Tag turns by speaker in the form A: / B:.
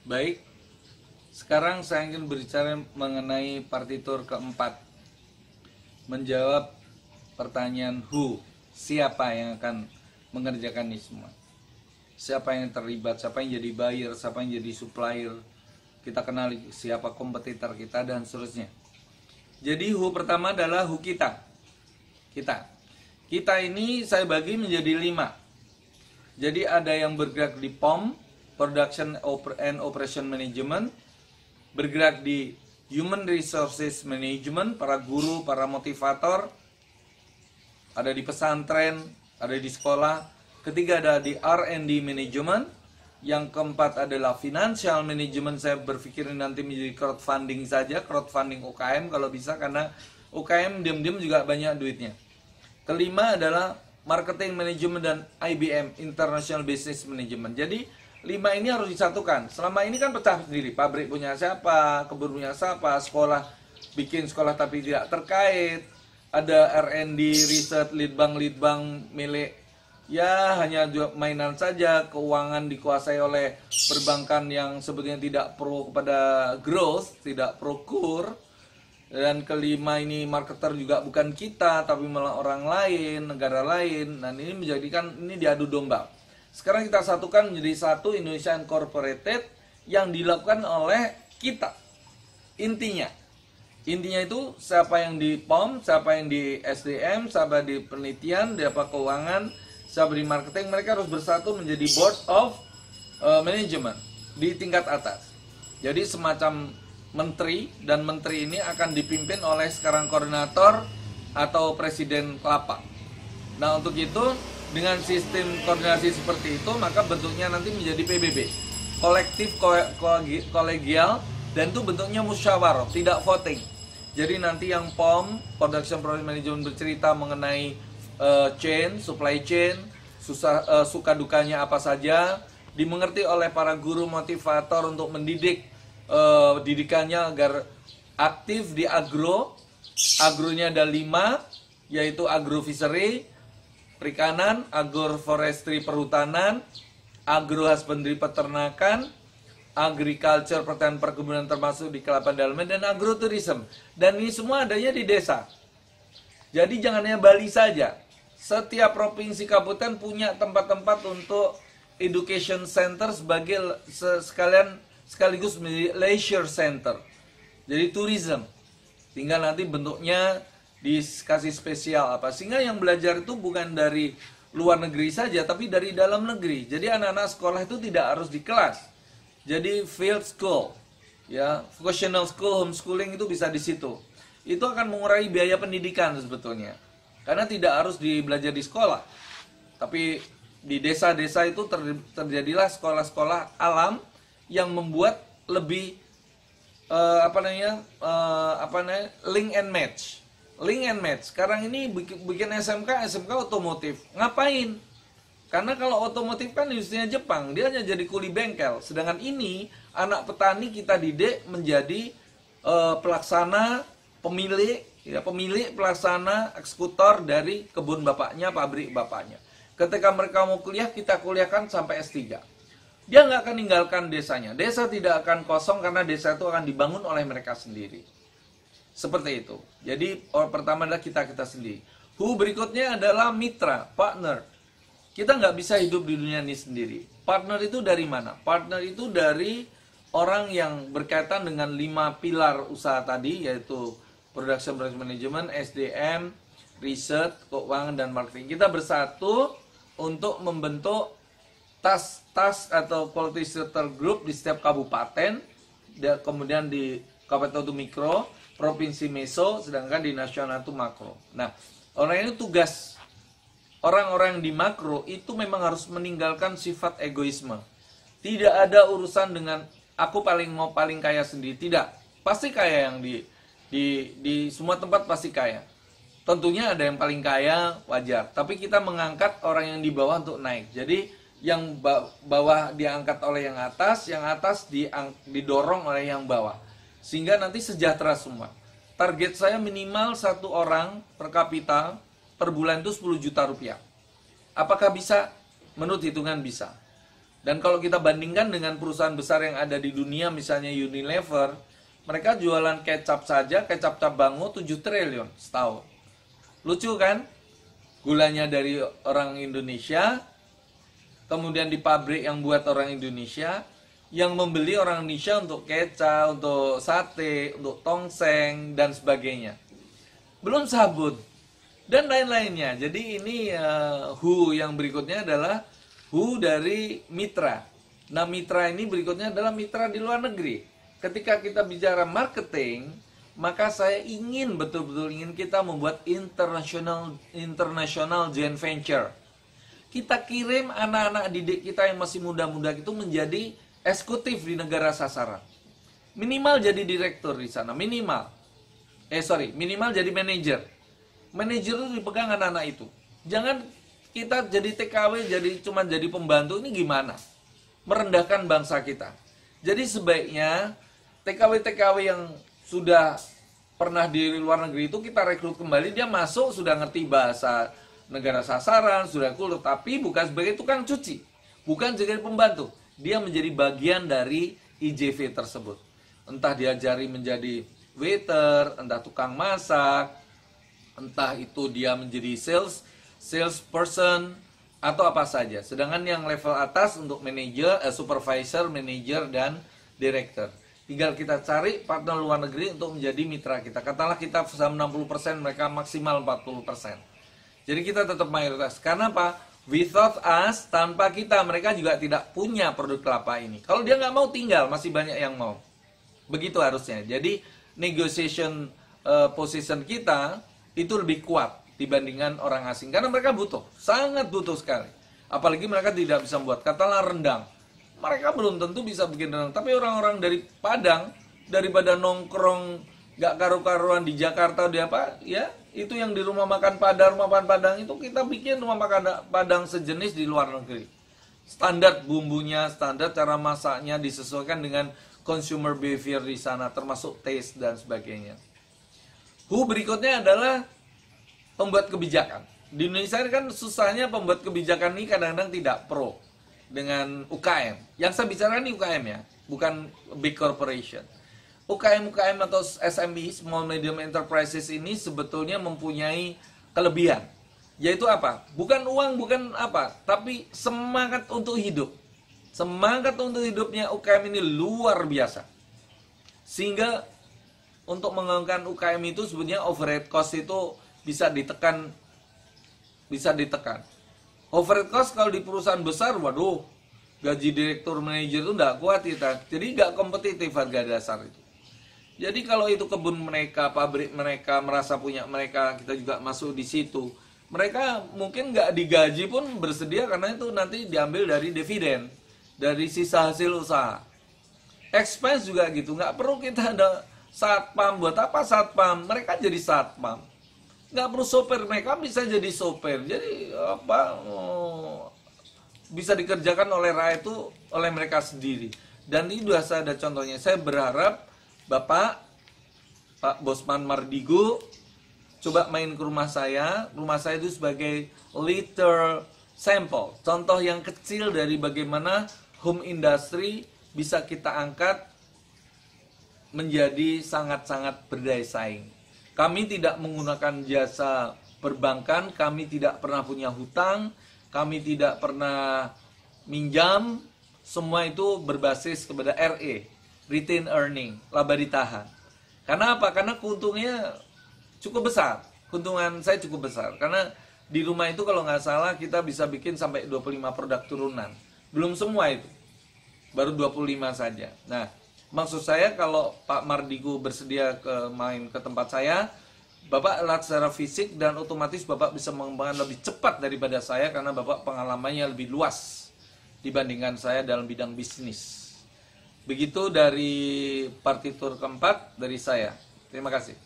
A: Baik, sekarang saya ingin berbicara mengenai partitur keempat. Menjawab pertanyaan who, siapa yang akan mengerjakan ini semua. Siapa yang terlibat, siapa yang jadi buyer, siapa yang jadi supplier. Kita kenali siapa kompetitor kita dan seterusnya. Jadi who pertama adalah who kita. Kita ini saya bagi menjadi 5. Jadi ada yang bergerak di POM, Production and Operation Management, bergerak di Human Resources Management, para guru, para motivator, ada di pesantren, ada di sekolah. Ketiga ada di R&D Management. Yang keempat adalah Financial Management. Saya berpikir nanti menjadi crowdfunding saja, crowdfunding UKM kalau bisa, karena UKM diam-diam juga banyak duitnya. Kelima adalah Marketing Management dan IBM, International Business Management. Jadi 5 ini harus disatukan. Selama ini kan pecah sendiri. Pabrik punya siapa, kebun punya siapa, sekolah bikin sekolah tapi tidak terkait. Ada R&D, riset, lead bank milik ya hanya mainan saja. Keuangan dikuasai oleh perbankan yang sebetulnya tidak pro kepada growth, tidak pro kur. Dan kelima ini marketer juga bukan kita, tapi malah orang lain, negara lain. Dan ini menjadikan ini diadu domba. Sekarang kita satukan menjadi satu Indonesia Incorporated yang dilakukan oleh kita. Intinya itu siapa yang di POM, siapa yang di SDM, siapa di penelitian, siapa keuangan, siapa di marketing, mereka harus bersatu menjadi Board of Management di tingkat atas. Jadi semacam menteri, dan menteri ini akan dipimpin oleh sekarang koordinator atau presiden kelapa. Nah, untuk itu dengan sistem koordinasi seperti itu, maka bentuknya nanti menjadi PBB, kolektif kolegial, dan itu bentuknya musyawarah, tidak voting. Jadi nanti yang POM, Production Process Management, bercerita mengenai chain, supply chain, suka dukanya apa saja, dimengerti oleh para guru motivator untuk mendidik didikannya agar aktif di agro. Agronya ada 5, yaitu agrofishery, perikanan, agroforestry perhutanan, agrohusbandry peternakan, agriculture pertanian perkebunan termasuk di kelapa dalaman, dan agrotourism. Dan ini semua adanya di desa. Jadi jangan hanya Bali saja. Setiap provinsi kabupaten punya tempat-tempat untuk education center sebagai sekaligus menjadi leisure center. Jadi tourism. Tinggal nanti bentuknya dikasih spesial apa, sehingga yang belajar itu bukan dari luar negeri saja tapi dari dalam negeri. Jadi anak-anak sekolah itu tidak harus di kelas, jadi field school ya, vocational school, homeschooling itu bisa di situ. Itu akan mengurangi biaya pendidikan sebetulnya, karena tidak harus belajar di sekolah, tapi di desa-desa itu terjadilah sekolah-sekolah alam yang membuat lebih link and match. Sekarang ini bikin SMK otomotif. Ngapain? Karena kalau otomotif kan industrinya Jepang, dia hanya jadi kuli bengkel. Sedangkan ini anak petani kita didik menjadi pelaksana, pemilik pelaksana, eksekutor dari kebun bapaknya, pabrik bapaknya. Ketika mereka mau kuliah, kita kuliahkan sampai S3. Dia nggak akan meninggalkan desanya. Desa tidak akan kosong karena desa itu akan dibangun oleh mereka sendiri. Seperti itu. Jadi pertama adalah kita sendiri. Who berikutnya adalah mitra, partner. Kita nggak bisa hidup di dunia ini sendiri. Partner itu dari mana? Partner itu dari orang yang berkaitan dengan 5 pilar usaha tadi, yaitu Production Process Management, SDM, Research, Keuangan, dan Marketing. Kita bersatu untuk membentuk tas atau quality sector group di setiap kabupaten, kemudian di kabupaten itu mikro, provinsi meso, sedangkan di nasional itu makro. Nah, orang ini tugas orang-orang di makro itu memang harus meninggalkan sifat egoisme. Tidak ada urusan dengan aku paling kaya sendiri, tidak. Pasti kaya yang di semua tempat pasti kaya. Tentunya ada yang paling kaya, wajar. Tapi kita mengangkat orang yang di bawah untuk naik. Jadi yang bawah diangkat oleh yang atas didorong oleh yang bawah. Sehingga nanti sejahtera semua. Target saya minimal 1 orang per kapita per bulan itu 10 juta rupiah. Apakah bisa? Menurut hitungan bisa. Dan kalau kita bandingkan dengan perusahaan besar yang ada di dunia, misalnya Unilever, mereka jualan kecap saja, kecap Cabango 7 triliun setahun. Lucu kan? Gulanya dari orang Indonesia, kemudian di pabrik yang buat orang Indonesia, yang membeli orang Indonesia untuk kecap, untuk sate, untuk tongseng, dan sebagainya. Belum sabun, dan lain-lainnya. Jadi ini WHO yang berikutnya adalah WHO dari mitra. Nah, mitra ini berikutnya adalah mitra di luar negeri. Ketika kita bicara marketing, maka saya ingin betul-betul ingin kita membuat international joint venture. Kita kirim anak-anak didik kita yang masih muda-muda itu menjadi eksekutif di negara sasaran. Minimal jadi direktur di sana, minimal jadi manajer. Manajer itu dipegang anak-anak itu. Jangan kita jadi TKW, cuma jadi pembantu, ini gimana? Merendahkan bangsa kita. Jadi sebaiknya TKW-TKW yang sudah pernah di luar negeri itu kita rekrut kembali, dia masuk sudah ngerti bahasa negara sasaran, sudah kultur, tapi bukan sebagai tukang cuci, bukan sebagai pembantu. Dia menjadi bagian dari IJV tersebut. Entah diajari menjadi waiter, entah tukang masak, entah itu dia menjadi salesperson, atau apa saja. Sedangkan yang level atas untuk manager, supervisor, manager, dan director. Tinggal kita cari partner luar negeri untuk menjadi mitra kita. Katakanlah kita 60%, mereka maksimal 40%. Jadi kita tetap mayoritas. Karena apa? Without us, tanpa kita, mereka juga tidak punya produk kelapa ini. Kalau dia nggak mau tinggal, masih banyak yang mau. Begitu harusnya. Jadi negotiation position kita itu lebih kuat dibandingkan orang asing. Karena mereka butuh, sangat butuh sekali. Apalagi mereka tidak bisa membuat, katakanlah rendang. Mereka belum tentu bisa bikin rendang. Tapi orang-orang dari Padang, daripada nongkrong gak karu-karuan di Jakarta, di apa, ya itu yang di rumah makan Padang itu kita bikin rumah makan Padang sejenis di luar negeri. Standar bumbunya, standar cara masaknya disesuaikan dengan consumer behavior di sana, termasuk taste dan sebagainya. Berikutnya adalah pembuat kebijakan. Di Indonesia kan susahnya pembuat kebijakan ini kadang-kadang tidak pro dengan UKM. Yang saya bicara ini UKM ya, bukan big corporation. UKM atau SME, Small Medium Enterprises ini sebetulnya mempunyai kelebihan. Yaitu apa? Bukan uang, bukan apa, tapi semangat untuk hidup. Semangat untuk hidupnya UKM ini luar biasa. Sehingga untuk mengembangkan UKM itu sebenarnya overhead cost itu bisa ditekan. Overhead cost kalau di perusahaan besar, waduh, gaji direktur manajer itu nggak kuat kita. Jadi nggak kompetitif harga dasar itu. Jadi kalau itu kebun mereka, pabrik mereka, merasa punya mereka, kita juga masuk di situ. Mereka mungkin nggak digaji pun bersedia karena itu nanti diambil dari dividen, dari sisa hasil usaha. Expense juga gitu, nggak perlu kita ada satpam. Buat apa satpam? Mereka jadi satpam. Nggak perlu sopir, mereka bisa jadi sopir. Jadi apa? Bisa dikerjakan oleh rakyat itu oleh mereka sendiri. Dan ini sudah ada contohnya. Saya berharap Bapak, Pak Bosman Mardigu, coba main ke rumah saya. Rumah saya itu sebagai little sample, contoh yang kecil dari bagaimana home industry bisa kita angkat menjadi sangat-sangat berdaya saing. Kami tidak menggunakan jasa perbankan, kami tidak pernah punya hutang, kami tidak pernah minjam, semua itu berbasis kepada RE, retain earning, laba ditahan. Karena apa? Karena keuntungannya cukup besar, keuntungan saya cukup besar. Karena di rumah itu kalau nggak salah kita bisa bikin sampai 25 produk turunan. Belum semua itu, baru 25 saja. Nah, maksud saya kalau Pak Mardigu bersedia main ke tempat saya, Bapak lihat secara fisik dan otomatis Bapak bisa mengembangkan lebih cepat daripada saya karena Bapak pengalamannya lebih luas dibandingkan saya dalam bidang bisnis. Begitu dari partitur keempat dari saya. Terima kasih.